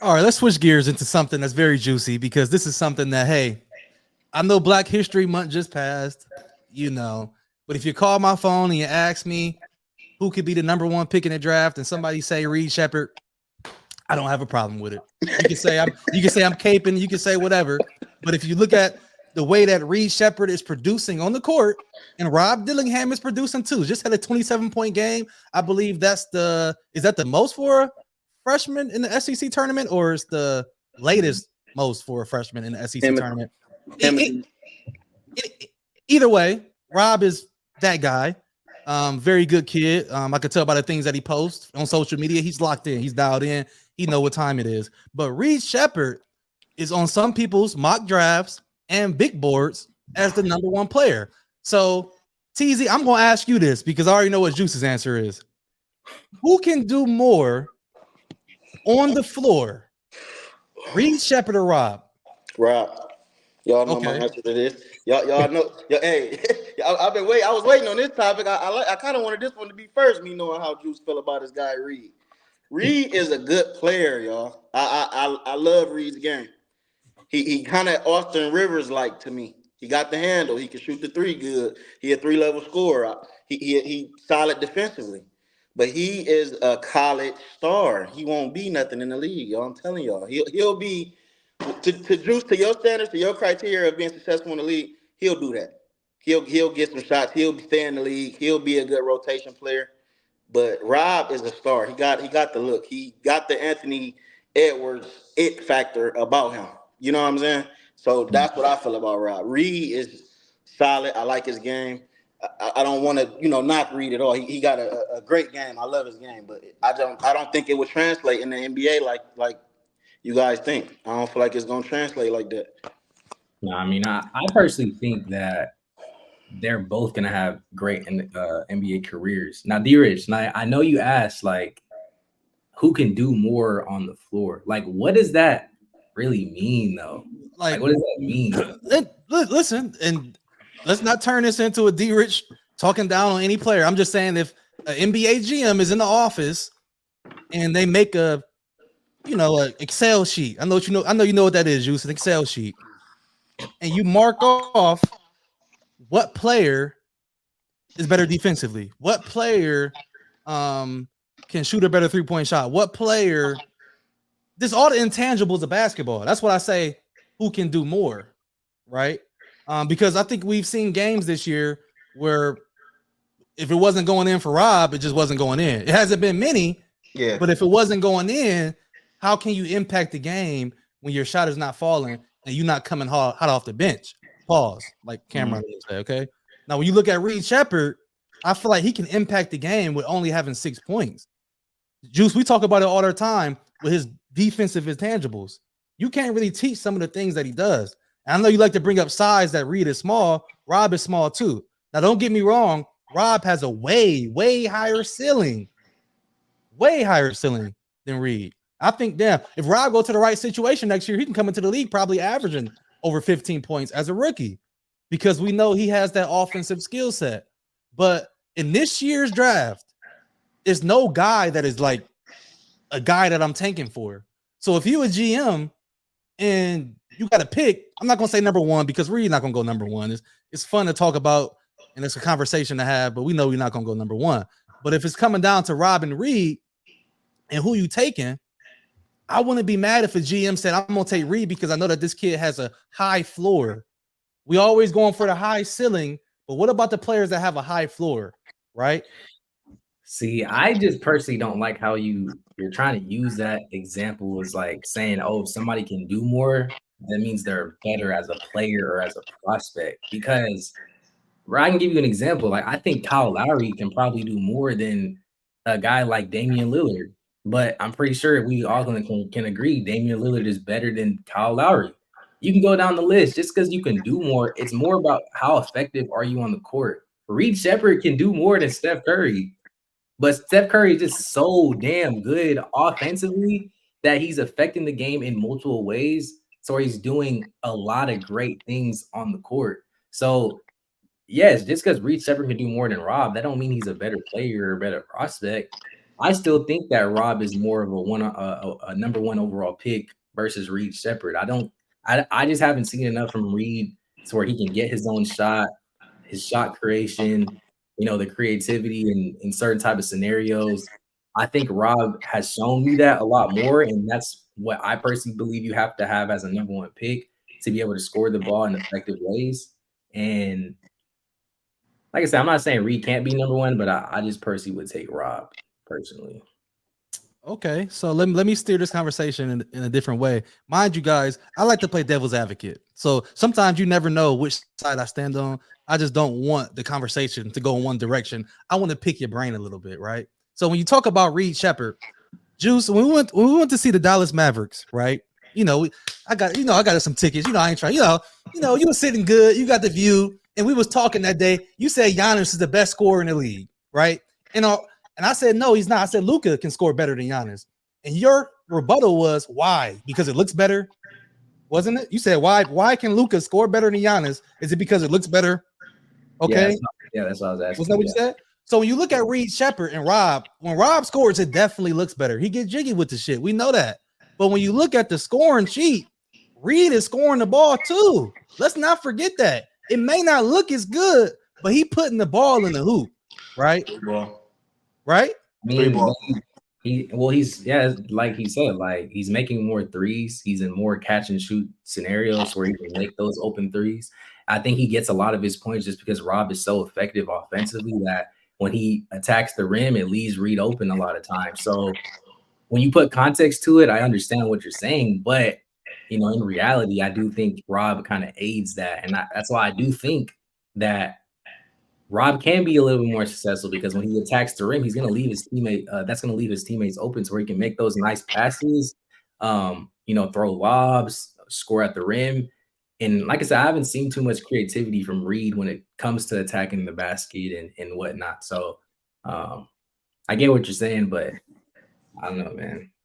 All right, let's switch gears into something that's very juicy because this is something that, hey, I know Black History Month just passed, you know, but if you call my phone and you ask me who could be the number one pick in the draft, and somebody say Reed Sheppard, I don't have a problem with it. You can say I'm caping, you can say whatever, but if you look at the way that Reed Sheppard is producing on the court, and Rob Dillingham is producing too, just had a 27-point game. I believe is that the most for a freshman in the SEC tournament, or is the latest most for a freshman in the SEC Him, tournament? him, It, it, either way, Rob is that guy. Very good kid. I could tell by the things that he posts on social media. He's locked in. He's dialed in. He know what time it is. But Reed Sheppard is on some people's mock drafts and big boards as the number one player. So, TZ, I'm going to ask you this because I already know what Juice's answer is. Who can do more on the floor, Reed Sheppard or Rob? Rob. Y'all know my Okay. answer to this. Y'all know. Hey, I've been waiting. I was waiting on this topic. I kind of wanted this one to be first. Me knowing how Juice feel about this guy Reed. Reed is a good player, y'all. I love Reed's game. He kind of Austin Rivers like to me. He got the handle. He can shoot the three good. He a 3-level scorer. He solid defensively. But he is a college star. He won't be nothing in the league, y'all. I'm telling y'all. He'll be to Juice, to your standards, to your criteria of being successful in the league, he'll do that. He'll get some shots. He'll stay in the league. He'll be a good rotation player. But Rob is a star. He got the look. He got the Anthony Edwards it factor about him. You know what I'm saying? So that's what I feel about Rob. Reed is solid. I like his game. I don't want to, knock Reed at all. He got a great game. I love his game, but I don't think it would translate in the NBA like you guys think. I don't feel like it's gonna translate like that. No, I mean, I personally think that they're both gonna have great NBA careers. Now, D-Rich, now I know you asked like who can do more on the floor. Like, what does that really mean, though? Like, Like, what does that mean? listen, and let's not turn this into a D-Rich talking down on any player. I'm just saying if an NBA GM is in the office and they make a Excel sheet. I know you know what that is, Juice, an Excel sheet. And you mark off what player is better defensively, what player can shoot a better three-point shot, what player, this all the intangibles of basketball. That's what I say, who can do more, right? Because I think we've seen games this year where if it wasn't going in for Rob, it just wasn't going in. It hasn't been many, Yeah. but if it wasn't going in, how can you impact the game when your shot is not falling and you're not coming hot off the bench? Pause, like Cameron would say, okay? Now, when you look at Reed Sheppard, I feel like he can impact the game with only having 6 points. Juice, we talk about it all the time with his defensive intangibles. You can't really teach some of the things that he does. And I know you like to bring up size that Reed is small. Rob is small too. Now, don't get me wrong. Rob has a way higher ceiling than Reed. I think, damn, if Rob go to the right situation next year, he can come into the league probably averaging over 15 points as a rookie because we know he has that offensive skill set. But in this year's draft, there's no guy that is like a guy that I'm tanking for. So if you a GM and you got to pick, I'm not going to say number one because we're not going to go number one. It's fun to talk about and it's a conversation to have, but we know we're not going to go number one. But if it's coming down to Rob and Reed and who you taking, I wouldn't be mad if a GM said, I'm going to take Reed because I know that this kid has a high floor. We always going for the high ceiling, but what about the players that have a high floor, right? See, I just personally don't like how you're trying to use that example as like saying, oh, if somebody can do more, that means they're better as a player or as a prospect. Because I can give you an example. Like I think Kyle Lowry can probably do more than a guy like Damian Lillard. But I'm pretty sure we all can agree Damian Lillard is better than Kyle Lowry. You can go down the list just because you can do more. It's more about how effective are you on the court. Reed Sheppard can do more than Steph Curry. But Steph Curry is just so damn good offensively that he's affecting the game in multiple ways. So he's doing a lot of great things on the court. So yes, just because Reed Sheppard can do more than Rob, that don't mean he's a better player or a better prospect. I still think that Rob is more of a number one overall pick versus Reed Sheppard. I just haven't seen enough from Reed to where he can get his own shot, his shot creation, the creativity in certain type of scenarios. I think Rob has shown me that a lot more, and that's what I personally believe you have to have as a number one pick to be able to score the ball in effective ways. And like I said, I'm not saying Reed can't be number one, but I just personally would take Rob personally. Okay, so let me steer this conversation in a different way. Mind you, guys, I like to play devil's advocate. So sometimes you never know which side I stand on. I just don't want the conversation to go in one direction. I want to pick your brain a little bit, right? So when you talk about Reed Sheppard, Juice, when we went to see the Dallas Mavericks, right? I got some tickets. I ain't trying. You were sitting good. You got the view, and we was talking that day. You said Giannis is the best scorer in the league, right? And I said, no, he's not. I said, Luka can score better than Giannis. And your rebuttal was, why? Because it looks better, wasn't it? You said, why can Luka score better than Giannis? Is it because it looks better? Okay. Yeah, that's what I was asking. Was that what you said? So when you look at Reed Sheppard and Rob, when Rob scores, it definitely looks better. He gets jiggy with the shit. We know that. But when you look at the scoring sheet, Reed is scoring the ball too. Let's not forget that. It may not look as good, but he putting the ball in the hoop, right? Right? I mean, he's like he said, like he's making more threes. He's in more catch and shoot scenarios where he can make those open threes. I think he gets a lot of his points just because Rob is so effective offensively that when he attacks the rim, it leaves Reed open a lot of times. So when you put context to it, I understand what you're saying, but in reality, I do think Rob kind of aids that, and that's why I do think that Rob can be a little bit more successful because when he attacks the rim, he's going to leave his teammate. That's going to leave his teammates open to where he can make those nice passes, throw lobs, score at the rim. And like I said, I haven't seen too much creativity from Reed when it comes to attacking the basket and whatnot. So I get what you're saying, but I don't know, man.